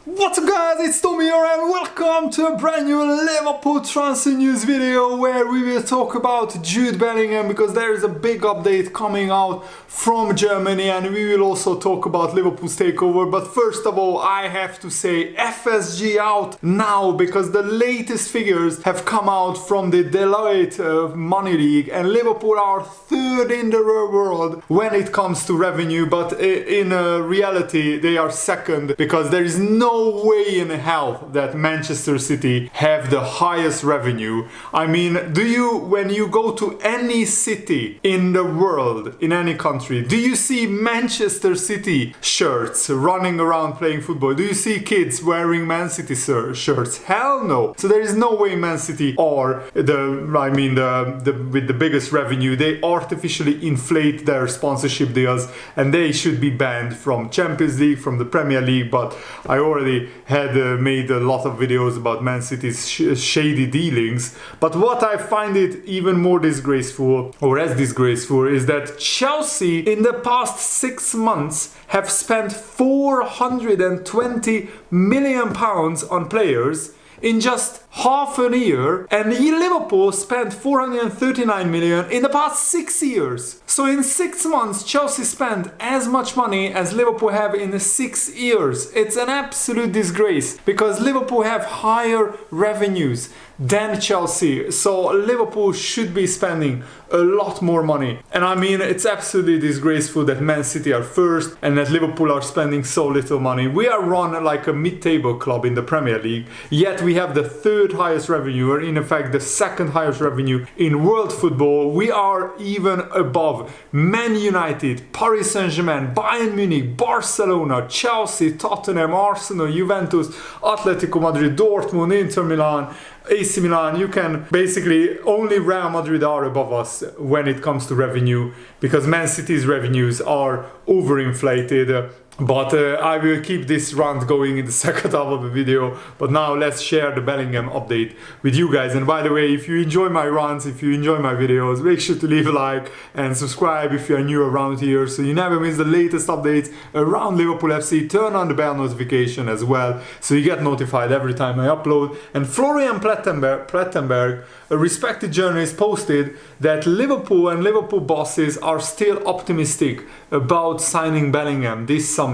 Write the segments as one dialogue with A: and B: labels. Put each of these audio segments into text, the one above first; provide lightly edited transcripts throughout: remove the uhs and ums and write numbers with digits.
A: What's up guys, it's Tommy here and welcome to a brand new Liverpool transfer news video where we will talk about Jude Bellingham because there is a big update coming out from Germany, and we will also talk about Liverpool's takeover. But first of all, I have to say FSG out now because the latest figures have come out from the Deloitte Money League, and Liverpool are third in the world when it comes to revenue, but in reality they are second because there is no way in hell that Manchester City have the highest revenue. I mean, when you go to any city in the world, in any country, do you see Manchester City shirts running around playing football? Do you see kids wearing Man City shirts? Hell no. So there is no way Man City are with the biggest revenue. They artificially inflate their sponsorship deals and they should be banned from Champions League, from the Premier League. But I already had made a lot of videos about Man City's shady dealings. But what I find it even more disgraceful, or as disgraceful, is that Chelsea in the past 6 months have spent £420 million on players in just half a year, and Liverpool spent 439 million in the past 6 years. So in 6 months Chelsea spent as much money as Liverpool have in 6 years. It's an absolute disgrace because Liverpool have higher revenues than Chelsea, so Liverpool should be spending a lot more money. And I mean, it's absolutely disgraceful that Man City are first and that Liverpool are spending so little money. We are run like a mid-table club in the Premier League, yet we have the third highest revenue, or in effect the second highest revenue in world football. We are even above Man United, Paris Saint-Germain, Bayern Munich, Barcelona, Chelsea, Tottenham, Arsenal, Juventus, Atletico Madrid, Dortmund, Inter Milan, AC Milan. You can basically, only Real Madrid are above us when it comes to revenue because Man City's revenues are overinflated. But I will keep this rant going in the second half of the video. But now let's share the Bellingham update with you guys. And by the way, if you enjoy my rants, if you enjoy my videos, make sure to leave a like and subscribe if you are new around here so you never miss the latest updates around Liverpool FC. Turn on the bell notification as well so you get notified every time I upload. And Florian Plettenberg, a respected journalist, posted that Liverpool and Liverpool bosses are still optimistic about signing Bellingham this summer.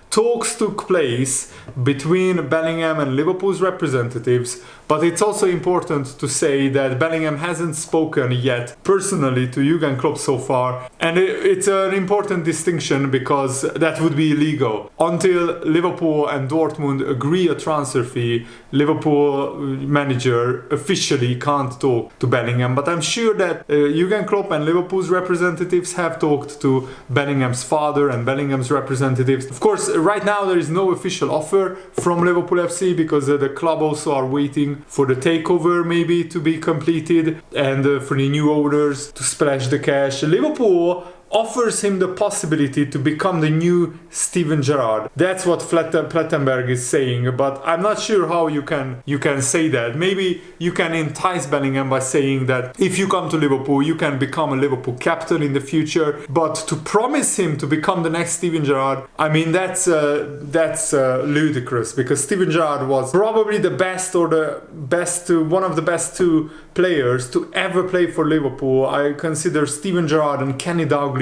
A: Talks took place between Bellingham and Liverpool's representatives, but it's also important to say that Bellingham hasn't spoken yet personally to Jurgen Klopp so far, and it's an important distinction because that would be illegal. Until Liverpool and Dortmund agree a transfer fee, Liverpool manager officially can't talk to Bellingham, but I'm sure that Jurgen Klopp and Liverpool's representatives have talked to Bellingham's father and Bellingham's representatives. Of course, right now there is no official offer from Liverpool FC because the club also are waiting for the takeover maybe to be completed and for the new owners to splash the cash. Liverpool offers him the possibility to become the new Steven Gerrard. That's what Plettenberg is saying, but I'm not sure how you can say that. Maybe you can entice Bellingham by saying that if you come to Liverpool, you can become a Liverpool captain in the future. But to promise him to become the next Steven Gerrard, I mean, that's ludicrous because Steven Gerrard was probably the best, or one of the best two players to ever play for Liverpool. I consider Steven Gerrard and Kenny Dalglish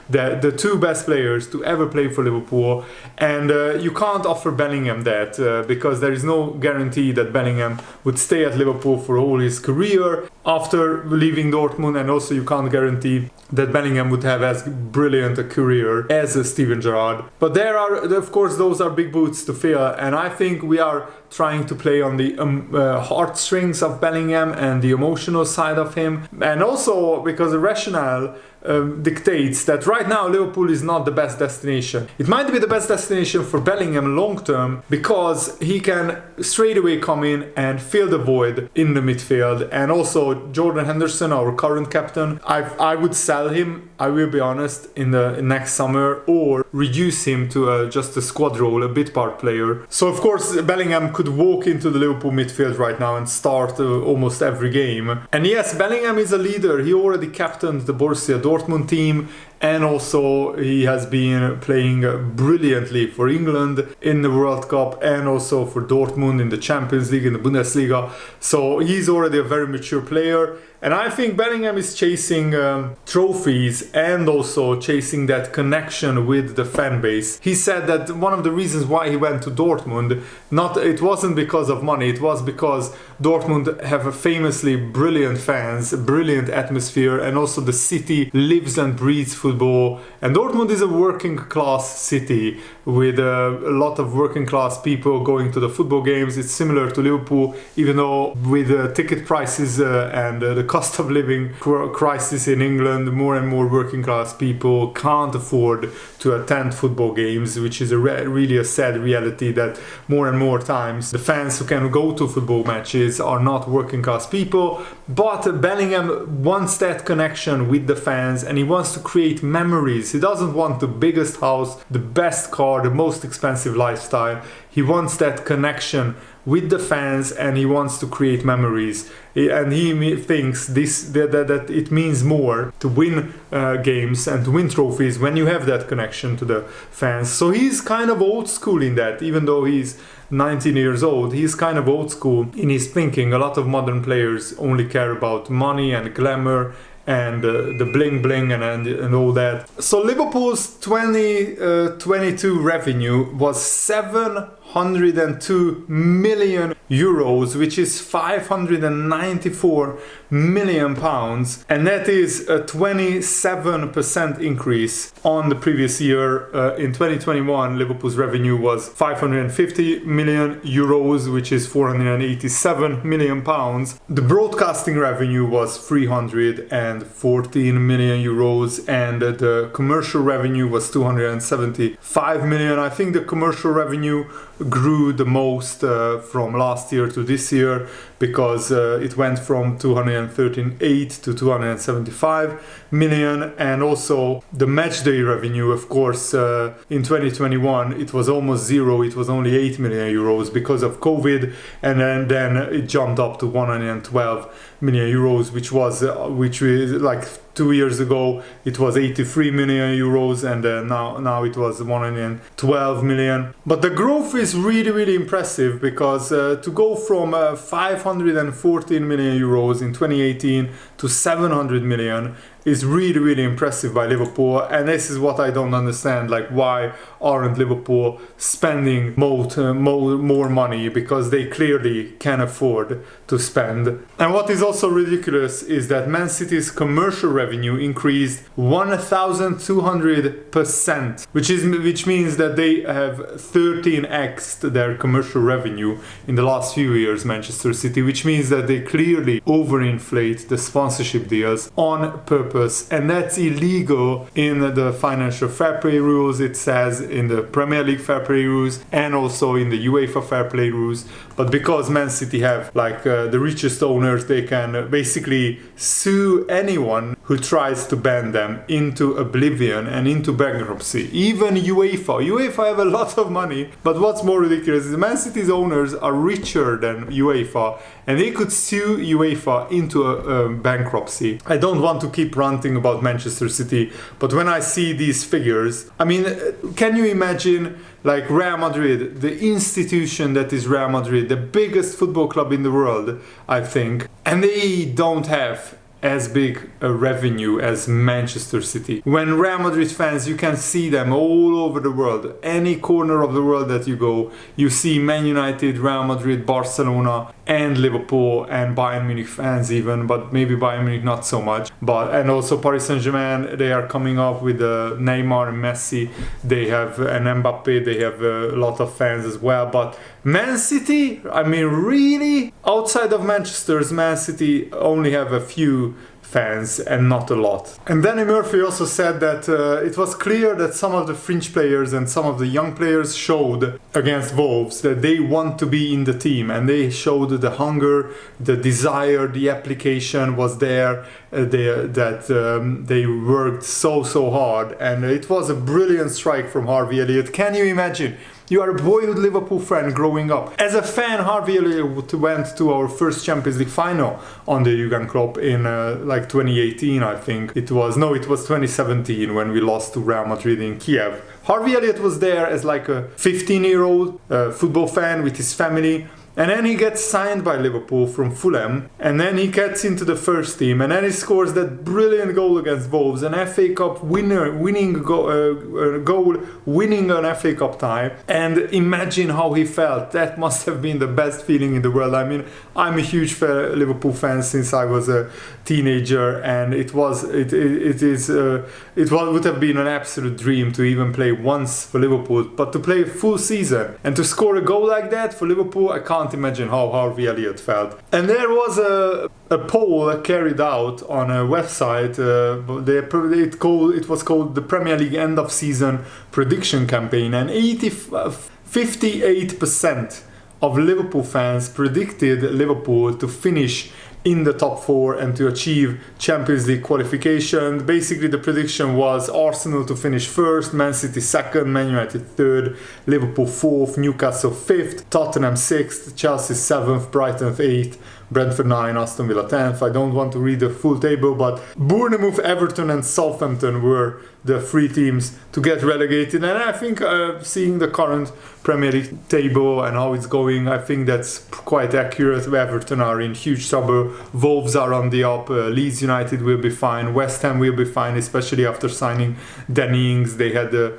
A: the two best players to ever play for Liverpool, and you can't offer Bellingham that because there is no guarantee that Bellingham would stay at Liverpool for all his career after leaving Dortmund, and also you can't guarantee that Bellingham would have as brilliant a career as Steven Gerrard. But there are, of course, those are big boots to fill, and I think we are trying to play on the heartstrings of Bellingham and the emotional side of him, and also because the rationale dictates that right now Liverpool is not the best destination. It might be the best destination for Bellingham long term because he can straight away come in and fill the void in the midfield. And also Jordan Henderson, our current captain, I would sell him, I will be honest, in the next summer, or reduce him to just a squad role, a bit part player. So of course Bellingham could walk into the Liverpool midfield right now and start almost every game. And yes, Bellingham is a leader. He already captained the Borussia Dortmund team and also he has been playing brilliantly for England in the World Cup and also for Dortmund in the Champions League, in the Bundesliga. So he's already a very mature player. And I think Bellingham is chasing trophies and also chasing that connection with the fan base. He said that one of the reasons why he went to Dortmund, it wasn't because of money, it was because Dortmund have a famously brilliant fans, brilliant atmosphere, and also the city lives and breathes football. And Dortmund is a working class city with a lot of working class people going to the football games. It's similar to Liverpool, even though with ticket prices and the cost of living crisis in England, more and more working class people can't afford to attend football games, which is really a sad reality, that more and more times the fans who can go to football matches are not working class people. But Bellingham wants that connection with the fans, and he wants to create memories. He doesn't want the biggest house, the best car, the most expensive lifestyle. He wants that connection with the fans, and he wants to create memories. And he thinks that it means more to win games and to win trophies when you have that connection to the fans. So he's kind of old school in that, even though he's 19 years old. He's kind of old school in his thinking. A lot of modern players only care about money and glamour and the bling bling and all that. So Liverpool's 2022 revenue was 702 million euros, which is 594 million pounds, and that is a 27% increase on the previous year. In 2021, Liverpool's revenue was 550 million euros, which is 487 million pounds. The broadcasting revenue was 314 million euros, and the commercial revenue was 275 million. I think the commercial revenue grew the most from last year to this year, because it went from 238 to 275 million. And also the match day revenue, of course, in 2021 it was almost zero. It was only 8 million euros because of COVID, and then it jumped up to 112 million euros, which was like 2 years ago it was 83 million euros, and now it was 112 million. But the growth is really impressive, because to go from 514 million euros in 2018 to 700 million is really impressive by Liverpool. And this is what I don't understand, like, why aren't Liverpool spending more money, because they clearly can afford to spend. And what is also ridiculous is that Man City's commercial revenue increased 1,200%, which means that they have 13x'd their commercial revenue in the last few years, Manchester City, which means that they clearly overinflate the sponsorship deals on purpose, and that's illegal in the financial fair play rules. It says in the Premier League fair play rules and also in the UEFA fair play rules. But because Man City have the richest owners, they can basically sue anyone who tries to ban them into oblivion and into bankruptcy. Even UEFA have a lot of money, but what's more ridiculous is Man City's owners are richer than UEFA, and they could sue UEFA into a bankruptcy. I don't want to keep ranting about Manchester City, but when I see these figures, I mean, can you imagine, like, Real Madrid, the institution that is Real Madrid, the biggest football club in the world, I think, and they don't have as big a revenue as Manchester City. When Real Madrid fans, you can see them all over the world. Any corner of the world that you go, you see Man United, Real Madrid, Barcelona, and Liverpool and Bayern Munich fans even, but maybe Bayern Munich not so much. And also Paris Saint-Germain, they are coming up with Neymar and Messi. They have an Mbappe, they have a lot of fans as well. But Man City, I mean, really? Outside of Manchester's, Man City only have a few fans and not a lot. And Danny Murphy also said that it was clear that some of the fringe players and some of the young players showed against Wolves that they want to be in the team, and they showed the hunger, the desire, the application was there, they worked so hard, and it was a brilliant strike from Harvey Elliott. Can you imagine You are a boyhood Liverpool fan growing up. As a fan, Harvey Elliott went to our first Champions League final under Jurgen Klopp in like 2018, I think. It was 2017 when we lost to Real Madrid in Kiev. Harvey Elliott was there as like a 15-year-old football fan with his family. And then he gets signed by Liverpool from Fulham, and then he gets into the first team, and then he scores that brilliant goal against Wolves, an FA Cup winning goal, winning an FA Cup tie. And imagine how he felt. That must have been the best feeling in the world. I mean, I'm a huge Liverpool fan since I was a teenager, and it would have been an absolute dream to even play once for Liverpool, but to play a full season and to score a goal like that for Liverpool, I can't imagine how Harvey Elliott felt. And there was a poll carried out on a website. It was called the Premier League End of Season Prediction Campaign, and 58% of Liverpool fans predicted Liverpool to finish in the top 4 and to achieve Champions League qualification. Basically, the prediction was Arsenal to finish 1st, Man City 2nd, Man United 3rd, Liverpool 4th, Newcastle 5th, Tottenham 6th, Chelsea 7th, Brighton 8th, Brentford 9, Aston Villa 10th. I don't want to read the full table, but Bournemouth, Everton and Southampton were the 3 teams to get relegated. And I think seeing the current Premier League table and how it's going, I think that's quite accurate. Everton are in huge trouble, Wolves are on the up, Leeds United will be fine, West Ham will be fine, especially after signing Danny Ings. They had the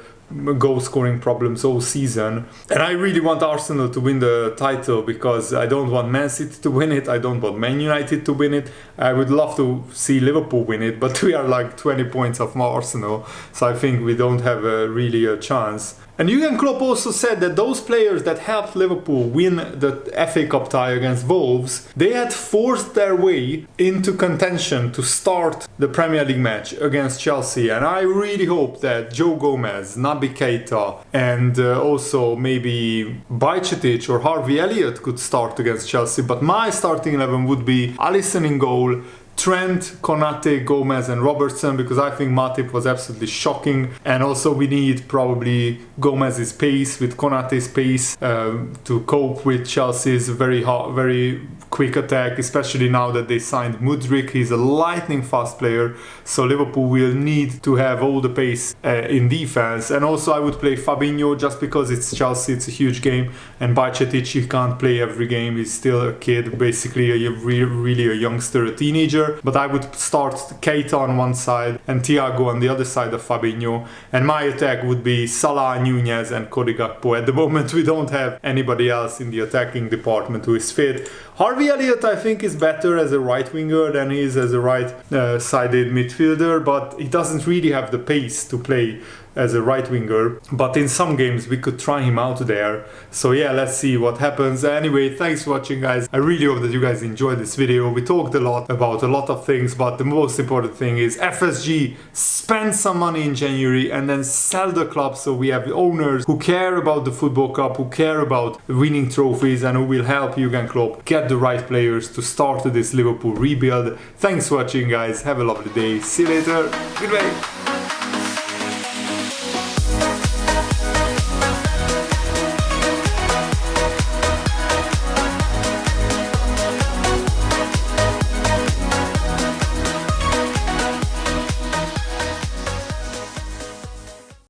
A: goal scoring problems all season, and I really want Arsenal to win the title because I don't want Man City to win it, I don't want Man United to win it. I would love to see Liverpool win it, but we are like 20 points off Arsenal, so I think we don't have really a chance. And Jurgen Klopp also said that those players that helped Liverpool win the FA Cup tie against Wolves, they had forced their way into contention to start the Premier League match against Chelsea. And I really hope that Joe Gomez, Naby Keita and also maybe Bajcetic or Harvey Elliott could start against Chelsea. But my starting 11 would be Alisson in goal, Trent, Konate, Gomez and Robertson, because I think Matip was absolutely shocking, and also we need probably Gomez's pace with Konate's pace to cope with Chelsea's very quick attack, especially now that they signed Mudryk. He's a lightning fast player, so Liverpool will need to have all the pace in defense. And also I would play Fabinho just because it's Chelsea, it's a huge game, and Bajcetic, he can't play every game, he's still a kid, basically really a youngster, a teenager. But I would start Keita on one side and Thiago on the other side of Fabinho, and my attack would be Salah, Nunez and Cody Gakpo. At the moment we don't have anybody else in the attacking department who is fit. Harvey Elliott I think is better as a right winger than he is as a right-sided midfielder, but he doesn't really have the pace to play as a right winger, but in some games we could try him out there. So yeah, let's see what happens. Anyway, thanks for watching guys. I really hope that you guys enjoyed this video. We talked a lot about a lot of things, but the most important thing is FSG spend some money in January and then sell the club, so we have owners who care about the football club, who care about winning trophies, and who will help Jurgen Klopp get the right players to start this Liverpool rebuild. Thanks for watching guys, have a lovely day, see you later, goodbye.